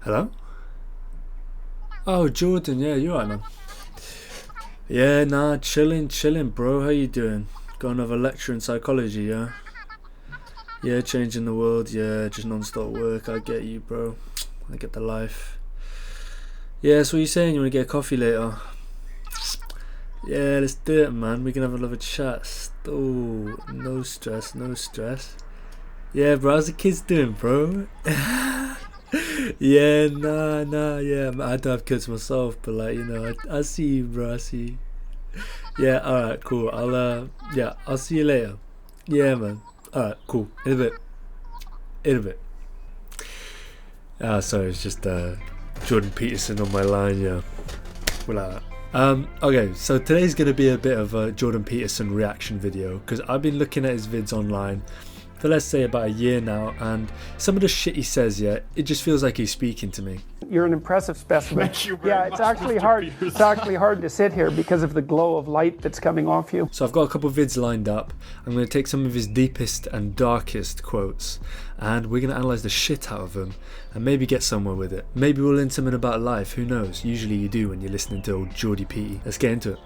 Hello? Oh, Jordan, yeah, you alright, man? Yeah, nah, chilling, bro. How you doing? Got another lecture in psychology, yeah? Yeah, changing the world, yeah, just non-stop work. I get you, bro. I get the life. Yeah, so what you saying? You want to get a coffee later? Yeah, let's do it, man. We can have another chat. Oh, no stress, no stress. Yeah, bro, how's the kids doing, bro? Yeah, nah, yeah. I don't have kids myself, but like, you know, I see you, bro. I see you. Yeah, alright, cool. I'll see you later. Yeah, man. Alright, cool. In a bit. Sorry, it's just Jordan Peterson on my line, yeah. We're like that. Okay, so today's gonna be a bit of a Jordan Peterson reaction video because I've been looking at his vids online for let's say about a year now, and some of the shit he says, yeah, it just feels like he's speaking to me. You're an impressive specimen. Thank you very yeah, much, it's actually Mr. hard. Peterson. It's actually hard to sit here because of the glow of light that's coming off you. So I've got a couple of vids lined up. I'm going to take some of his deepest and darkest quotes, and we're going to analyze the shit out of them, and maybe get somewhere with it. Maybe we'll learn something about life. Who knows? Usually you do when you're listening to old Jordy P. Let's get into it.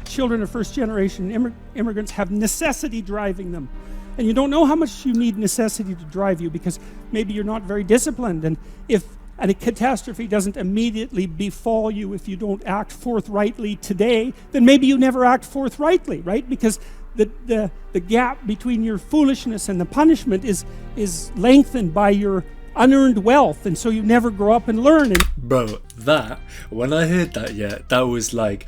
Children of first-generation immigrants have necessity driving them, and you don't know how much you need necessity to drive you because maybe you're not very disciplined, and if a catastrophe doesn't immediately befall you if you don't act forthrightly today, then maybe you never act forthrightly, right? Because the gap between your foolishness and the punishment is lengthened by your unearned wealth, and so you never grow up and learn. And bro, that, when I heard that, yeah, that was like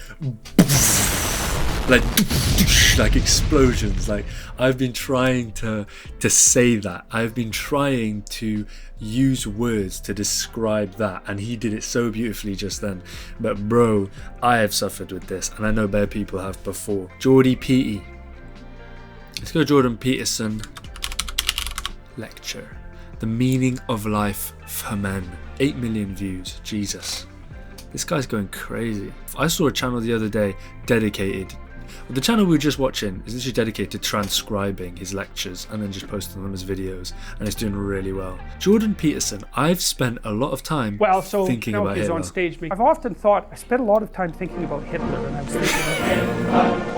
explosions. Like, I've been trying to say that. I've been trying to use words to describe that, and he did it so beautifully just then. But bro, I have suffered with this, and I know better people have before. Jordy P. Let's go Jordan Peterson lecture. The meaning of life for men. 8 million views. Jesus. This guy's going crazy. I saw a channel the other day dedicated. The channel we were just watching is literally dedicated to transcribing his lectures and then just posting them as videos, and it's doing really well. Jordan Peterson, I've spent a lot of time thinking about he's Hitler. on stage. I've often thought, I spent a lot of time thinking about Hitler, and I was thinking,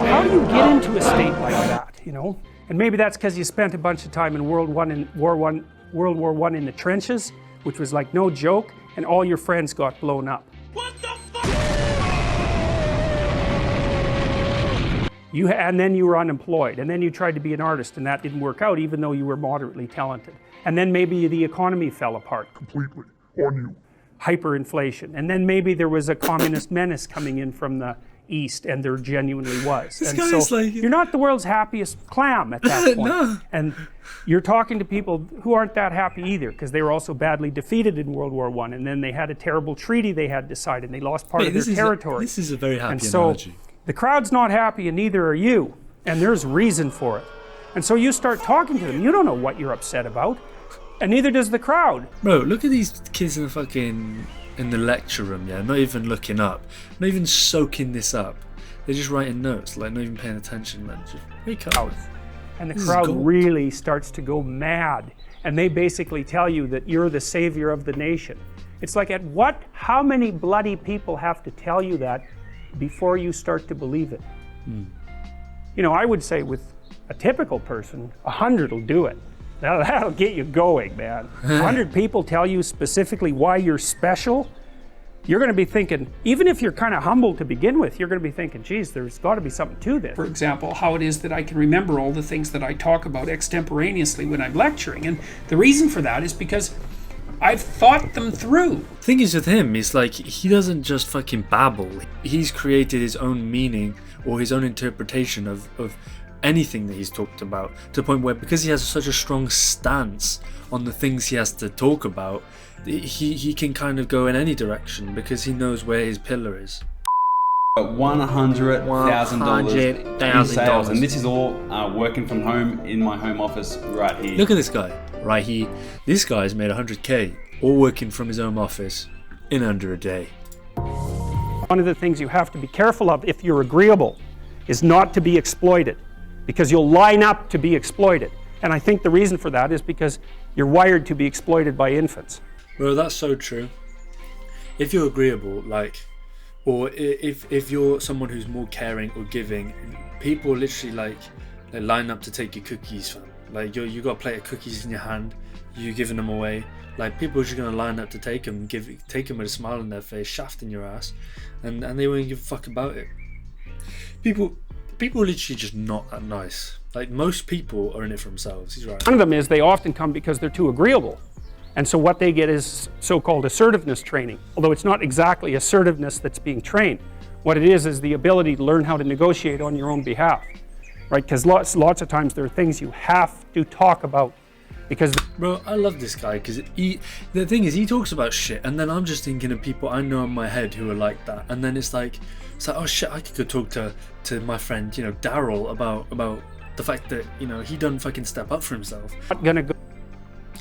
how do you get into a state like that, you know? And maybe that's because you spent a bunch of time in World War I in the trenches, which was like no joke, and all your friends got blown up. What the fuck? And then you were unemployed, and then you tried to be an artist, and that didn't work out, even though you were moderately talented. And then maybe the economy fell apart. Completely on you. Hyperinflation. And then maybe there was a communist menace coming in from the east, and there genuinely was. This And guy's so like... you're not the world's happiest clam at that point. No. And you're talking to people who aren't that happy either, because they were also badly defeated in World War I, and then they had a terrible treaty they had to sign, and they lost part of their territory. This is a very happy and so, analogy. the crowd's not happy, and neither are you, and there's reason for it. And so you start talking to them. You don't know what you're upset about, and neither does the crowd. Bro, look at these kids in the lecture room, yeah, not even looking up, not even soaking this up. They're just writing notes, like not even paying attention, man. Just wake up. And the This is crowd gold. really starts to go mad, and they basically tell you that you're the savior of the nation. It's like, how many bloody people have to tell you that before you start to believe it? You know, I would say with a typical person, 100 will do it. That'll get you going, man. 100 people tell you specifically why you're special. You're going to be thinking, even if you're kind of humble to begin with, you're going to be thinking, geez, there's got to be something to this. For example, how it is that I can remember all the things that I talk about extemporaneously when I'm lecturing. And the reason for that is because I've thought them through. Thing is with him, it's like he doesn't just fucking babble. He's created his own meaning or his own interpretation of anything that he's talked about, to the point where, because he has such a strong stance on the things he has to talk about, he can kind of go in any direction because he knows where his pillar is. $100,000 in sales, and this is all working from home in my home office right here. Look at this guy, right here. This guy's made 100K, all working from his own office in under a day. One of the things you have to be careful of if you're agreeable is not to be exploited, because you'll line up to be exploited. And I think the reason for that is because You're wired to be exploited by infants. Bro, that's so true. If you're agreeable, like, or if you're someone who's more caring or giving, people literally like they line up to take your cookies, fam. Like you got a plate of cookies in your hand, you giving them away. Like people are just gonna line up to take them, take them with a smile on their face, shaft in your ass, and they won't give a fuck about it. People are literally just not that nice. Like most people are in it for themselves. He's right. One of them is they often come because they're too agreeable. And so what they get is so-called assertiveness training, although it's not exactly assertiveness that's being trained. What it is the ability to learn how to negotiate on your own behalf, right? Because lots of times there are things you have to talk about. Because bro, I love this guy because the thing is he talks about shit, and then I'm just thinking of people I know in my head who are like that, and then it's like oh shit, I could go talk to my friend, you know, Daryl about the fact that, you know, he doesn't fucking step up for himself. not gonna go.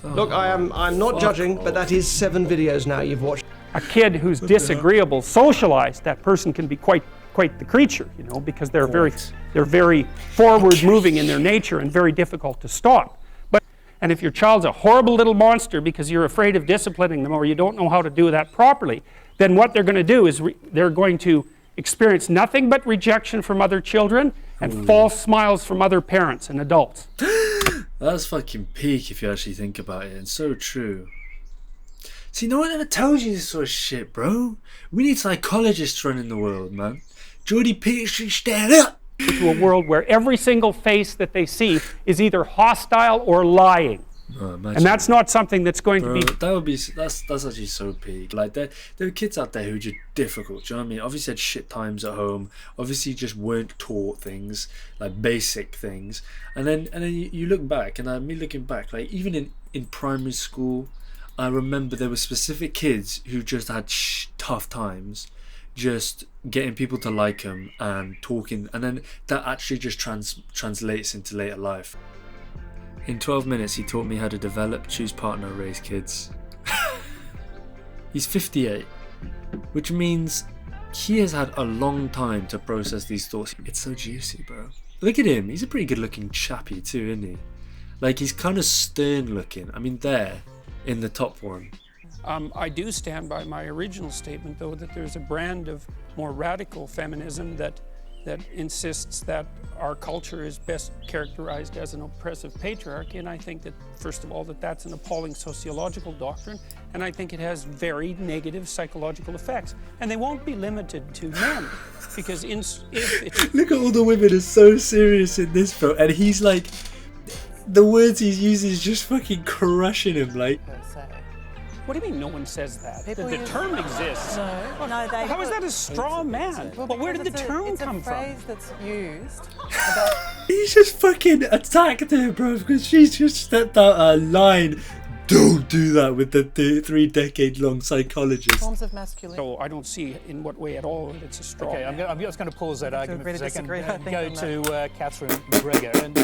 Look, I'm not judging, but that is 7 videos now you've watched. A kid who's disagreeable, socialized, that person can be quite the creature, you know, because they're very forward moving in their nature and very difficult to stop. And if your child's a horrible little monster because you're afraid of disciplining them or you don't know how to do that properly, then what they're going to do is they're going to experience nothing but rejection from other children and false smiles from other parents and adults. That's fucking peak if you actually think about it, and so true. See, no one ever tells you this sort of shit, bro. We need psychologists running the world, man. Jordan Peterson, stand up! To a world where every single face that they see is either hostile or lying. Oh, and that's not something that's going bro, to be... That's actually so peak. Like, there are kids out there who are just difficult, do you know what I mean? Obviously had shit times at home, obviously just weren't taught things, like basic things. And then you look back, and me looking back, like even in primary school, I remember there were specific kids who just had tough times, just getting people to like him and talking, and then that actually just translates into later life. In 12 minutes he taught me how to develop, choose partner, raise kids. He's 58, which means he has had a long time to process these thoughts. It's so juicy, bro. Look at him, he's a pretty good looking chappy too, isn't he? Like, he's kind of stern looking. I mean, there in the top one. I do stand by my original statement, though, that there's a brand of more radical feminism that insists that our culture is best characterized as an oppressive patriarchy, and I think that, first of all, that's an appalling sociological doctrine, and I think it has very negative psychological effects, and they won't be limited to men, because look at all the women are so serious in this, bro, and he's like, the words he's using is just fucking crushing him, like. What do you mean no one says that? The term exists. No, they... How is that a straw man? Well, where did the term come from? It's a phrase that's used. He's just fucking attacked her, bro, because she's just stepped out a line. Don't do that with the 3-decade-long psychologist. Forms of masculinity. So I don't see in what way at all that it's a straw. Okay, I'm just going to pause that argument for a second and go to Catherine McGregor. And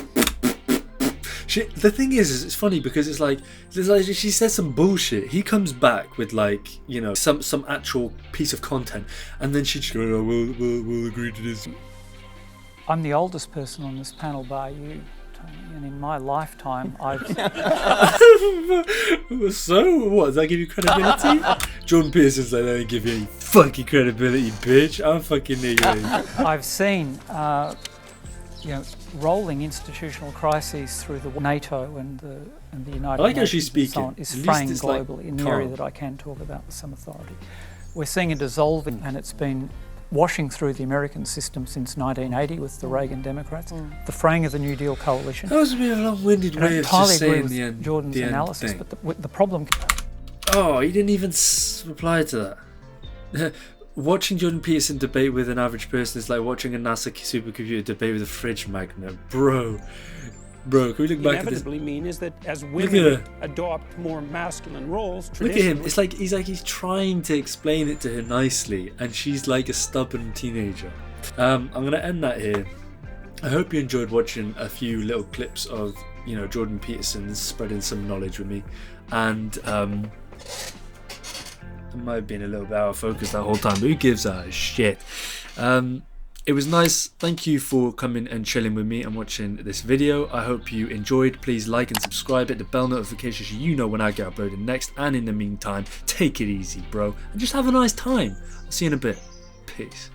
the thing is it's funny because it's like she says some bullshit. He comes back with, like, you know, some actual piece of content, and then she just goes, oh, we'll agree to this. I'm the oldest person on this panel bar you, Tony, and in my lifetime I've... So, what, does that give you credibility? Jordan Peterson's like, that don't give you any fucking credibility, bitch. I'm fucking nigga. I've seen, rolling institutional crises through the NATO and the United Nations and so on is framed globally in the area that I can talk about with some authority. We're seeing a dissolving, and it's been washing through the American system since 1980 with the Reagan Democrats, the fraying of the New Deal coalition. That was a bit of a long-winded way of just saying the end. Jordan's analysis, thing. But the problem... Oh, he didn't even reply to that. Watching Jordan Peterson debate with an average person is like watching a NASA supercomputer debate with a fridge magnet. Bro, can we look back at this? Inevitably mean is that as women adopt more masculine roles, look at him. It's like he's trying to explain it to her nicely, and she's like a stubborn teenager. I'm gonna end that here. I hope you enjoyed watching a few little clips of, you know, Jordan Peterson spreading some knowledge with me, and I might have been a little bit out of focus that whole time, but who gives a shit? it was nice. Thank you for coming and chilling with me and watching this video. I hope you enjoyed. Please like and subscribe, hit the bell notification so you know when I get uploaded next. And in the meantime, take it easy, bro, and just have a nice time. I'll see you in a bit. Peace.